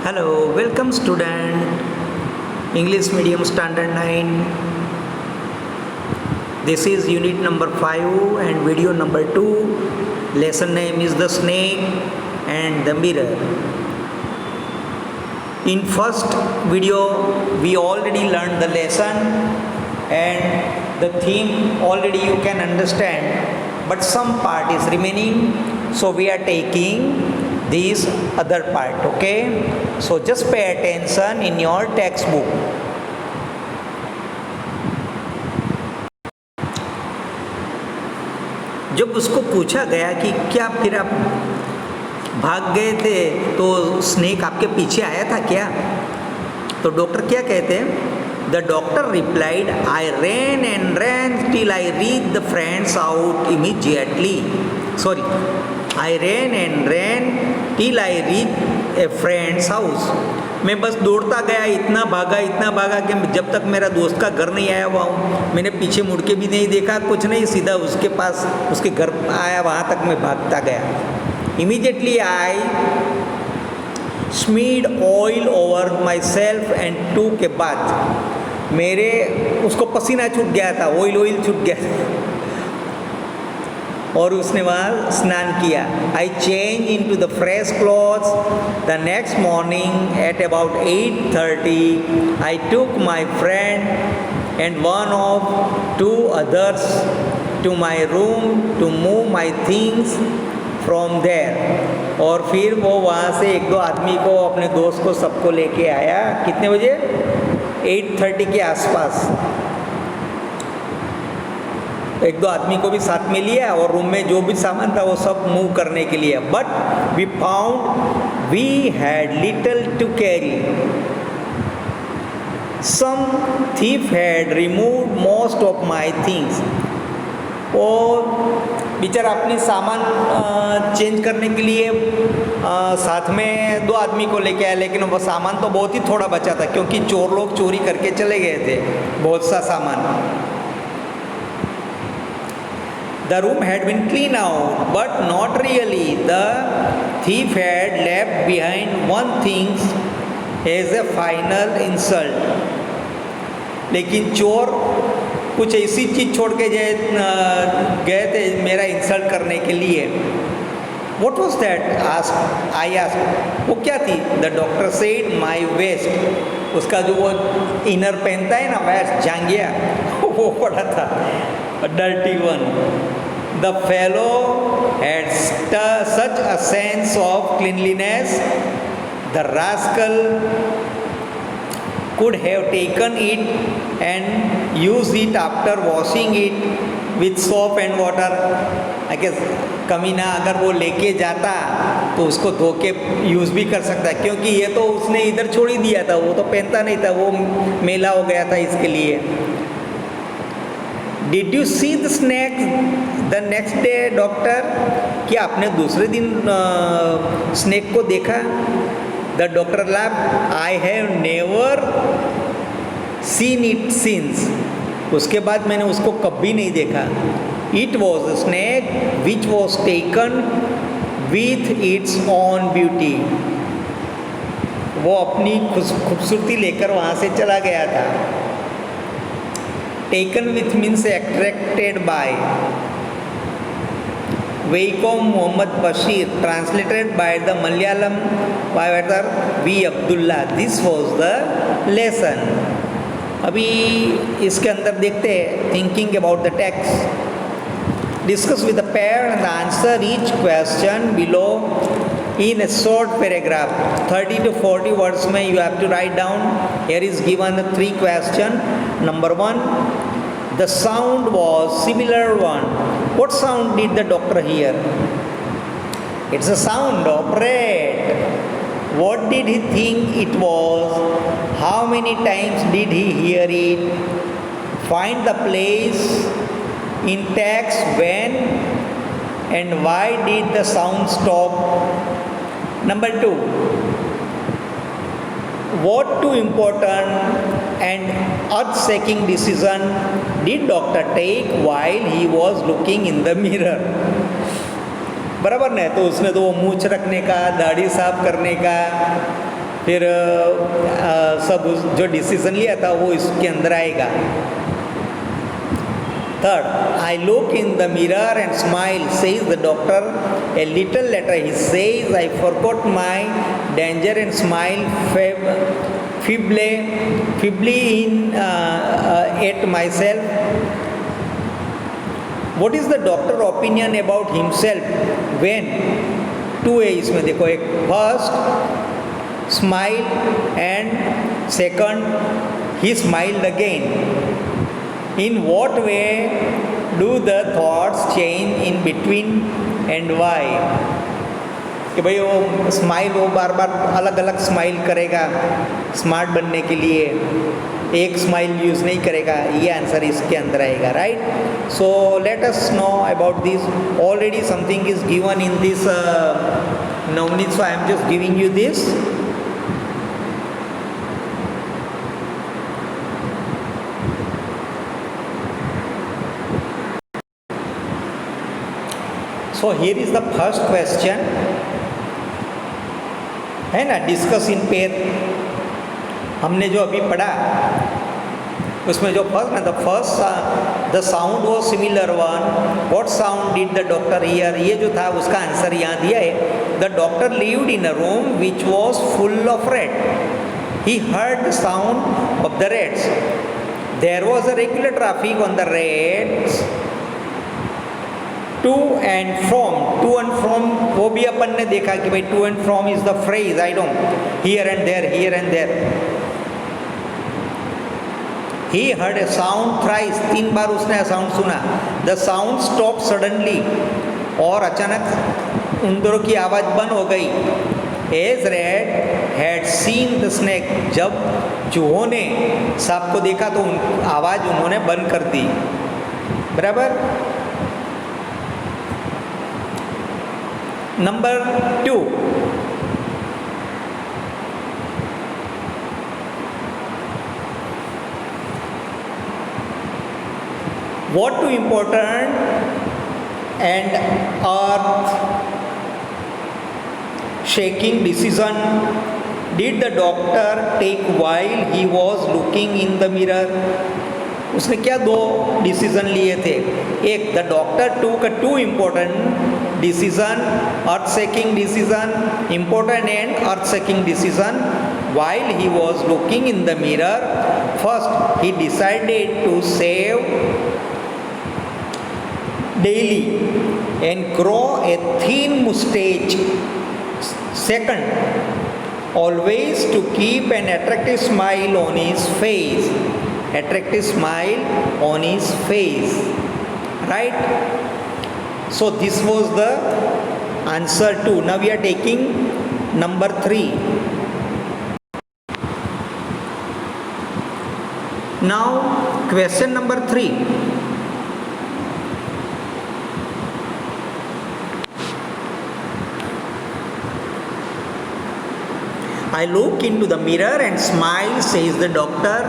Hello, welcome student. English medium standard 9. This is unit number 5 and video number 2. Lesson name is the snake and the mirror. In first video we already learned the lesson and the theme already you can understand, but some part is remaining, so we are taking this other part. Okay, so just pay attention in your textbook. जब उसको पूछा गया कि क्या फिर आप भाग गए थे तो स्नेक आपके पीछे आया था क्या, तो डॉक्टर क्या कहते हैं? The doctor replied, I ran and ran till I reach the friends out immediately. Sorry, I ran and ran till I reach a friends house. मैं बस दौड़ता गया, इतना भागा कि जब तक मेरा दोस्त का घर नहीं आया हुआ हूँ. मैंने पीछे मुड़ के भी नहीं देखा, कुछ नहीं, सीधा उसके पास उसके घर आया, वहाँ तक मैं भागता गया. Immediately I Smith oil over my self and टूक ए बाथ. मेरे उसको पसीना छूट गया था, ऑयल छूट गया और उसने वहाँ स्नान किया. I change into the fresh clothes. The next morning at about 8:30 I took my friend and one of two others to my room to move my things from there. और फिर वो वहाँ से एक दो आदमी को, अपने दोस्त को, सबको लेके आया. कितने बजे? 8:30 के आसपास. एक दो आदमी को भी साथ में लिया और रूम में जो भी सामान था वो सब मूव करने के लिए. But we found we had little to carry. Some thief had removed most of my things. और बेचारा अपने सामान चेंज करने के लिए साथ में दो आदमी को लेके आया, लेकिन वो सामान तो बहुत ही थोड़ा बचा था क्योंकि चोर लोग चोरी करके चले गए थे बहुत सा सामान. The room had been cleaned out, but not really. The thief had left behind one thing as a final insult. लेकिन चोर कुछ ऐसी चीज़ छोड़ के गए थे मेरा इंसल्ट करने के लिए. What was that? I asked. वो क्या थी? The doctor said, my vest. उसका जो वो इनर पहनता है ना, वेस्ट, जांघिया, वो पड़ा था, a dirty one. The fellow had such a sense of cleanliness. The rascal could have taken it and used it after washing it with soap and water. I guess कमीना अगर वो लेके जाता तो उसको धो के यूज़ भी कर सकता है, क्योंकि ये तो उसने इधर छोड़ ही दिया था, वो तो पहनता नहीं था, वो मेला हो गया था इसके लिए. Did you see the snake the next day doctor? क्या आपने दूसरे दिन स्नैक को देखा? The doctor laugh, I have never seen it since. उसके बाद मैंने उसको कभी नहीं देखा. It was a snake which was taken with its own beauty. वो अपनी खूबसूरती लेकर वहाँ से चला गया था. Taken with means attracted by. Vaikom Muhammad Bashir, translated by the Malayalam writer V. Abdullah. This was the lesson. अभी इसके अंदर देखते हैं, thinking about the text. Discuss with the pair and answer each question below in a short paragraph. 30 to 40 words में you have to write down. Here is given the 3 questions. Number 1, the sound was similar one. What sound did the doctor hear? It's a sound of rat. What did he think it was? How many times did he hear it? Find the place in text when and why did the sound stop? Number 2, what two important and earth-shaking decision did doctor take while he was looking in the mirror? बराबर ना, तो उसने तो वो मूछ रखने का, दाढ़ी साफ करने का फिर सब जो डिसीजन लिया था वो इसके अंदर आएगा। Third, I look in the mirror and smile, says the doctor. A little later he says, I forgot my danger and smile feebly at myself. What is the doctor opinion about himself when? Two है इसमें देखो, एक first smile and second he smiled again. In what way do the thoughts change in between and why? कि भाई वो smile वो बार बार अलग अलग स्माइल करेगा स्मार्ट बनने के लिए, एक स्माइल यूज़ नहीं करेगा. ये आंसर इसके अंदर आएगा, right. So let us know about this. Already something is given in this Navneet, so I am just giving you this. So here is the first question, है ना, डिस्कस इन पेयर. हमने जो अभी पढ़ा उसमें जो फर्स्ट ना, the sound was similar one. What sound did the doctor hear? ये जो था उसका आंसर यहाँ दिया है. The doctor lived in a room which was full of rat. He heard the sound of the rats. There was a regular traffic on the rats to and from. वो भी अपन ने देखा कि भाई to and from is the phrase, I don't, here and there. He heard a sound thrice. 3 बार उसने sound सुना. The sound stop suddenly. और अचानक उन दोनों की आवाज़ बंद हो गई. As rat had seen the snake. जब चूहों ने सांप को देखा तो आवाज़ उन्होंने बंद कर दी. बराबर. Number 2, what too important and earth shaking decision did the doctor take while he was looking in the mirror? उसने क्या 2 डिसीजन लिए थे. एक, द डॉक्टर टूक अ 2 important decision, earth-shaking decision, important and earth-shaking decision while he was looking in the mirror. First, he decided to shave daily and grow a thin mustache. Second, always to keep an attractive smile on his face. Attractive smile on his face, right? So this was the answer 2. Now we are taking number 3. Now question number 3. I look into the mirror and smile, says the doctor.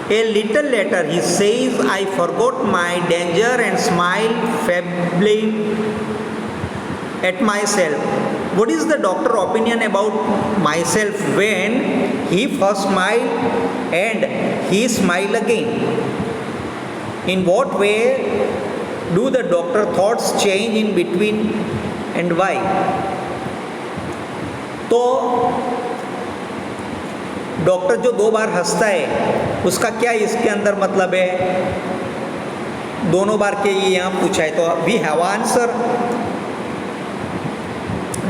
A little later he says, I forgot my danger and smile feebly at myself. What is the doctor's opinion about myself when he first smiled and he smiled again? In what way do the doctor's thoughts change in between and why? तो doctor जो 2 बार हंसता है उसका क्या इसके अंदर मतलब है? दोनों बार के ये यहाँ पूछा है. तो वी हैव आंसर.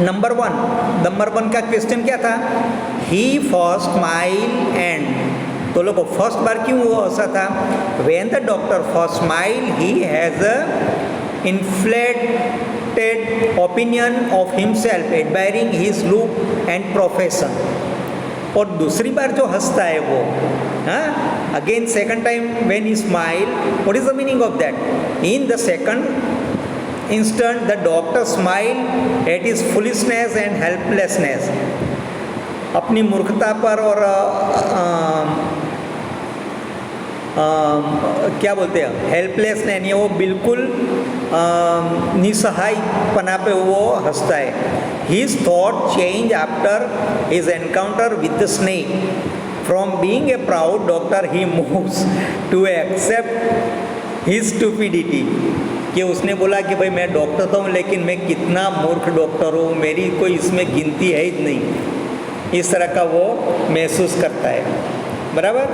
नंबर 1 का क्वेश्चन क्या था? ही फर्स्ट स्माइल एंड. तो लोगों फर्स्ट बार क्यों वो हंसा था? When the doctor first smile he has a inflated opinion of himself, admiring his look and profession. और दूसरी बार जो हंसता है वो, हाँ, again second time when he smile, what is the meaning of that? In the second instant the doctor smile at his foolishness and helplessness. अपनी मूर्खता पर और क्या बोलते हैं, हेल्पलेस नहीं, वो बिल्कुल निसहाय पना पे वो हंसता है. His thought changed after his encounter with the snake. From being a proud doctor, he moves to accept his stupidity. कि उसने बोला कि भाई मैं डॉक्टर तो हूँ, लेकिन मैं कितना मूर्ख डॉक्टर हूँ, मेरी कोई इसमें गिनती है ही नहीं, इस तरह का वो महसूस करता है। बराबर।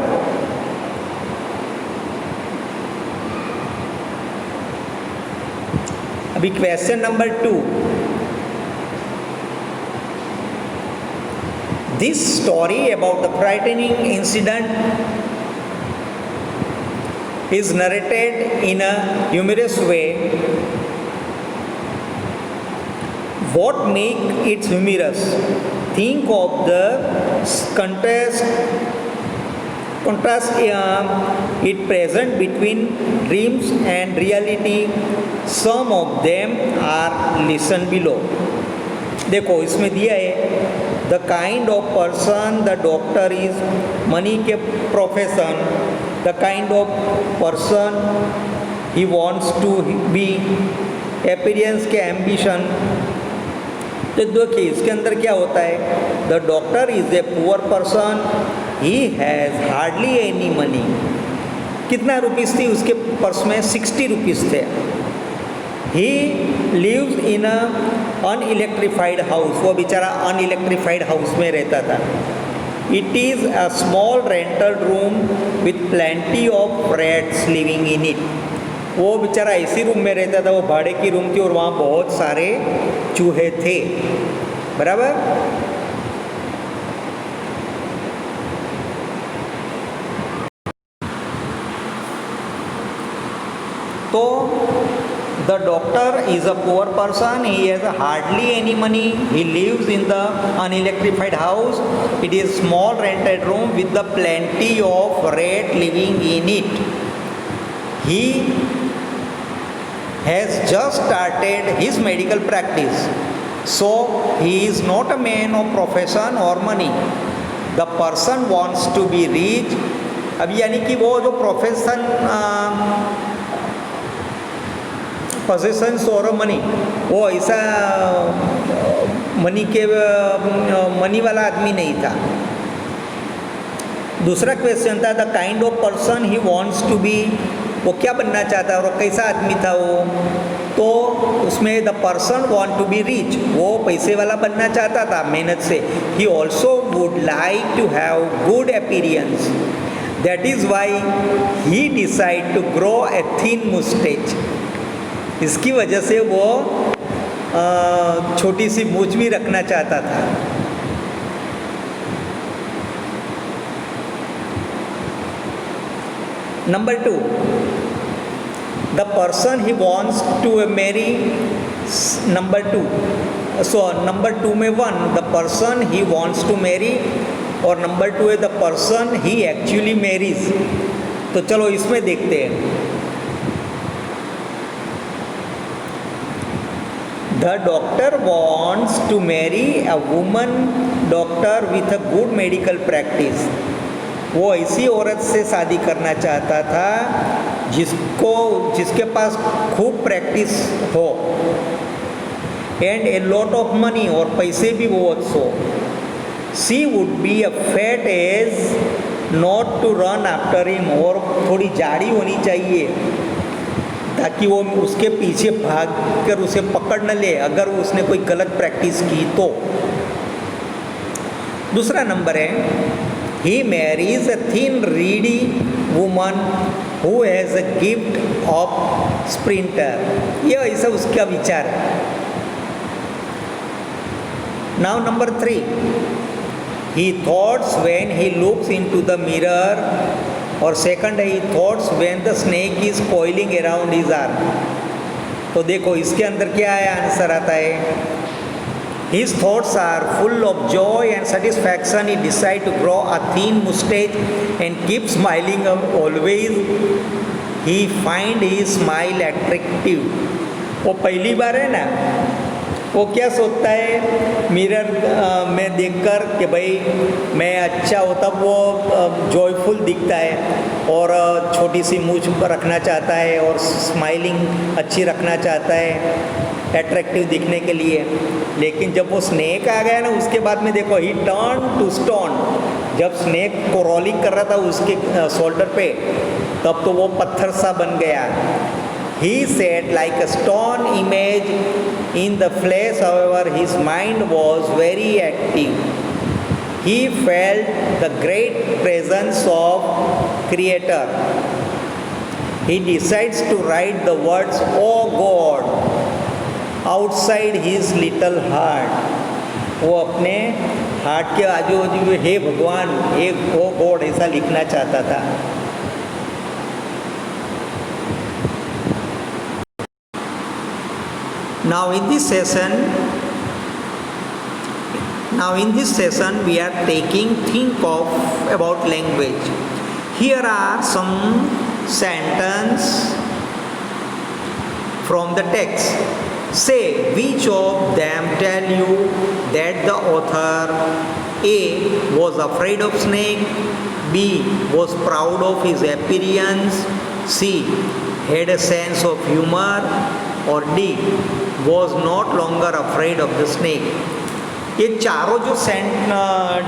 अभी question number 2, this story about the frightening incident is narrated in a humorous way. What makes it humorous? Think of the contrast it present between dreams and reality. Some of them are listed below. देखो इसमें दिया है, the kind of person the doctor is, money के profession, the kind of person he wants to be, appearance के ambition। तो देखिए इसके अंदर क्या होता है, the doctor is a poor person, he has hardly any money। कितना रुपीस थी उसके पर्स में? 60 रुपीस थे। He lives in a unelectrified house, वो बेचारा unelectrified house में रहता था। It is a small rental room with plenty of rats living in it। वो बेचारा ऐसी रूम में रहता था, वो भाड़े की रूम थी और वहाँ बहुत सारे चूहे थे। बराबर। तो the doctor is a poor person, he has hardly any money, he lives in the unelectrified house, it is small rented room with the plenty of rat living in it। He has just started his medical practice, so he is not a man of profession or money। The person wants to be rich। अब यानी कि वो जो profession possessions और money, वो ऐसा money वाला आदमी नहीं था। दूसरा क्वेश्चन था the kind of person he wants to be, वो क्या बनना चाहता है और कैसा आदमी था वो? तो उसमें the person want to be rich, वो पैसे वाला बनना चाहता था मेहनत से। He also would like to have good appearance, that is why he decide to grow a thin mustache. इसकी वजह से वो छोटी सी मूछ भी रखना चाहता था। Number 2, the person he wants to marry. Number 2, number 2 में 1 the person he wants to marry, और नंबर 2 है the person he actually marries. तो चलो इसमें देखते हैं। The doctor wants to marry a woman doctor with a good medical practice। वो ऐसी औरत से शादी करना चाहता था जिसके पास खूब प्रैक्टिस हो, and a lot of money, और पैसे भी बहुत हो। She would be a fat as not to run after him, और थोड़ी जाड़ी होनी चाहिए ताकि वो उसके पीछे भाग कर उसे पकड़ न ले अगर उसने कोई गलत प्रैक्टिस की तो। दूसरा नंबर है he marries a thin reedy woman who has a gift of sprinter. ये ऐसा उसका विचार है। Now number 3, he thoughts when he looks into the mirror, और सेकंड है he thoughts when the snake is coiling around his arm. तो देखो इसके अंदर क्या है, आंसर आता है his thoughts are full of joy and satisfaction, he decide to grow a thin mustache and keep smiling always, he find his smile attractive. वो पहली बार है ना वो क्या सोचता है मिरर में देखकर कि भाई मैं अच्छा होता, वो जॉयफुल दिखता है और छोटी सी मूंछ रखना चाहता है और स्माइलिंग अच्छी रखना चाहता है अट्रैक्टिव दिखने के लिए। लेकिन जब वो स्नेक आ गया ना, उसके बाद में देखो ही टर्न टू स्टोन। जब स्नेक को रोलिंग कर रहा था उसके शोल्डर पे, तब तो वो पत्थर सा बन गया। He sat like a stone image in the flesh, however, his mind was very active. He felt the great presence of Creator. He decides to write the words, "Oh God," outside his little heart. वो अपने heart के आजू बाजू में हे भगवान, हे ओ God ऐसा लिखना चाहता था। Now in this session we are taking think of about language. Here are some sentence from the text. Say which of them tell you that the author A was afraid of snake, B was proud of his appearance, C had a sense of humor, or D was not longer afraid of the snake. ये चारों जो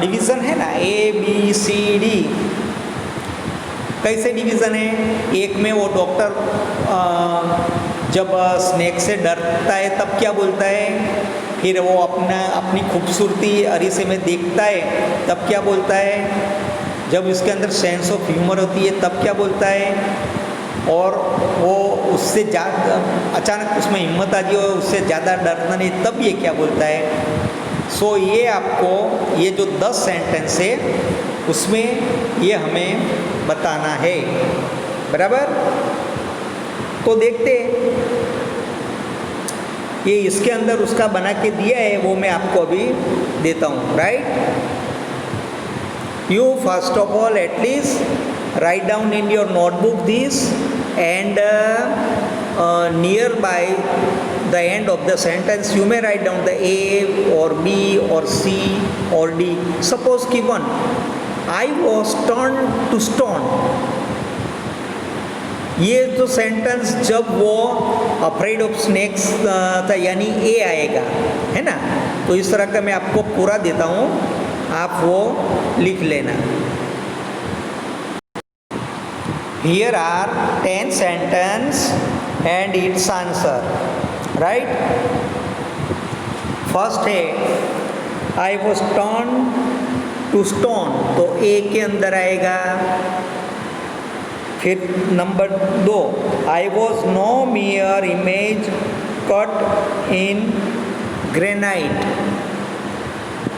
division है ना, A B C D, कैसे division है? एक में वो डॉक्टर जब स्नेक से डरता है तब क्या बोलता है, फिर वो अपनी खूबसूरती अरीसे में देखता है तब क्या बोलता है, जब इसके अंदर सेंस ऑफ ह्यूमर होती है तब क्या बोलता है, और वो उससे ज़्यादा अचानक उसमें हिम्मत आ जाए और उससे ज़्यादा डरना नहीं तब ये क्या बोलता है। सो ये आपको ये जो 10 सेंटेंस है उसमें ये हमें बताना है, बराबर। तो देखते ये इसके अंदर उसका बना के दिया है, वो मैं आपको अभी देता हूँ, right. You first of all at least write down in your notebook this, and nearby the end of the sentence you may write down the A or B or C or D. Suppose given I was turned to stone, ये तो sentence जब वो afraid of snakes था यानी ए आएगा, है ना। तो इस तरह का मैं आपको पूरा देता हूँ, आप वो लिख लेना। Here are 10 sentences and its answer, right? First है I was turned to stone, तो A के अंदर आएगा। फिर number 2 I was no mere image cut in granite,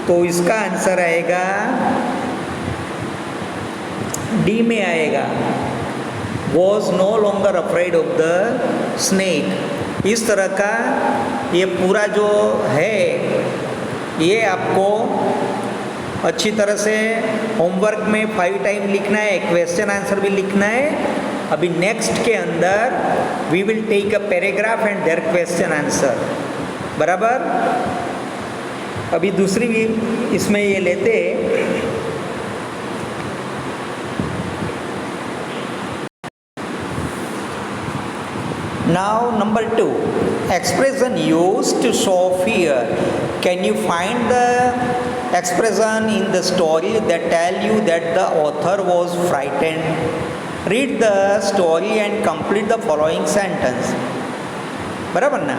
तो इसका आंसर आएगा डी में आएगा, was no longer afraid of the snake। इस तरह का ये पूरा जो है ये आपको अच्छी तरह से होमवर्क में 5 टाइम लिखना है, क्वेश्चन आंसर भी लिखना है। अभी नेक्स्ट के अंदर we will take a paragraph and there question answer, बराबर। अभी दूसरी भी इसमें ये लेते हैं। Now number 2, expression used to show fear. Can you find the expression in the story that tell you that the author was frightened? Read the story and complete the following sentence। बराबर ना,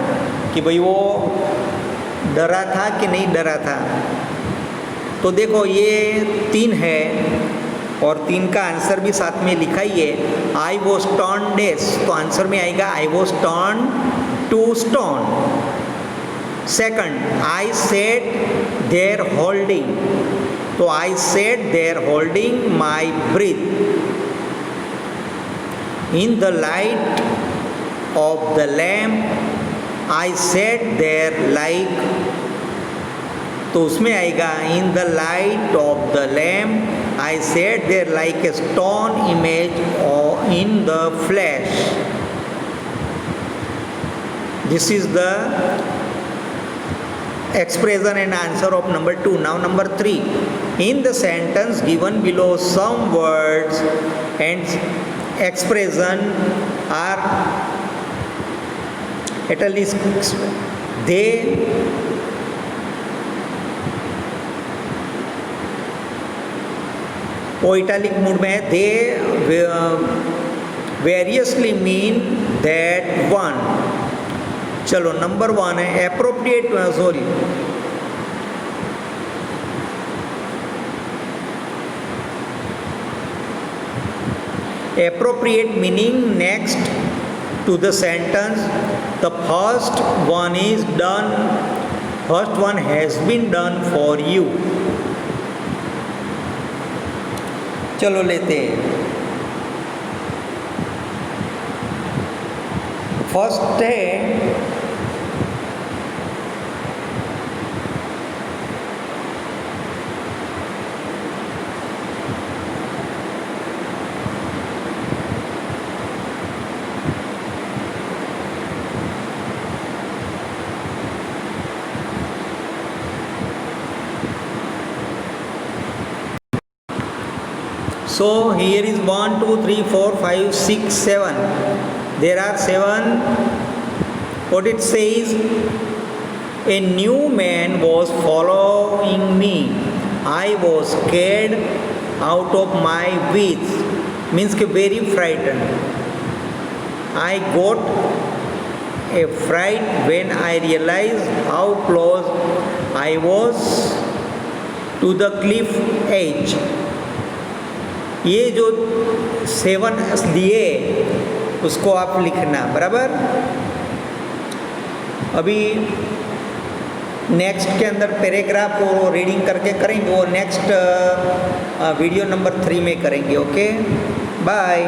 कि भाई वो डरा था कि नहीं डरा था। तो देखो ये 3 है और 3 का आंसर भी साथ में लिखा ही है। आई वॉज टर्न डेस, तो आंसर में आएगा I was turn to stone. Second I sat there holding, तो I sat there holding my breath in the light of the lamp, I sat there like, तो उसमें आएगा in the light of the lamp I sat there like a stone image in the flesh। This is the expression and answer of number 2. Now number 3. In the sentence given below, some words and expression are italics. They वो italic mood में है. दे variously mean that one. चलो number 1 है appropriate, sorry appropriate meaning next to the sentence. The first one has been done for you. चलो लेते हैं. First है so here is 1 2 3 4 5 6 7. There are 7. What it says, a new man was following me. I was scared out of my wits. Means कि very frightened. I got a fright when I realized how close I was to the cliff edge. ये जो 7 दिए उसको आप लिखना बराबर. अभी next के अंदर पैराग्राफ वो रीडिंग करके करेंगे, वो नेक्स्ट वीडियो नंबर 3 में करेंगे. Okay bye.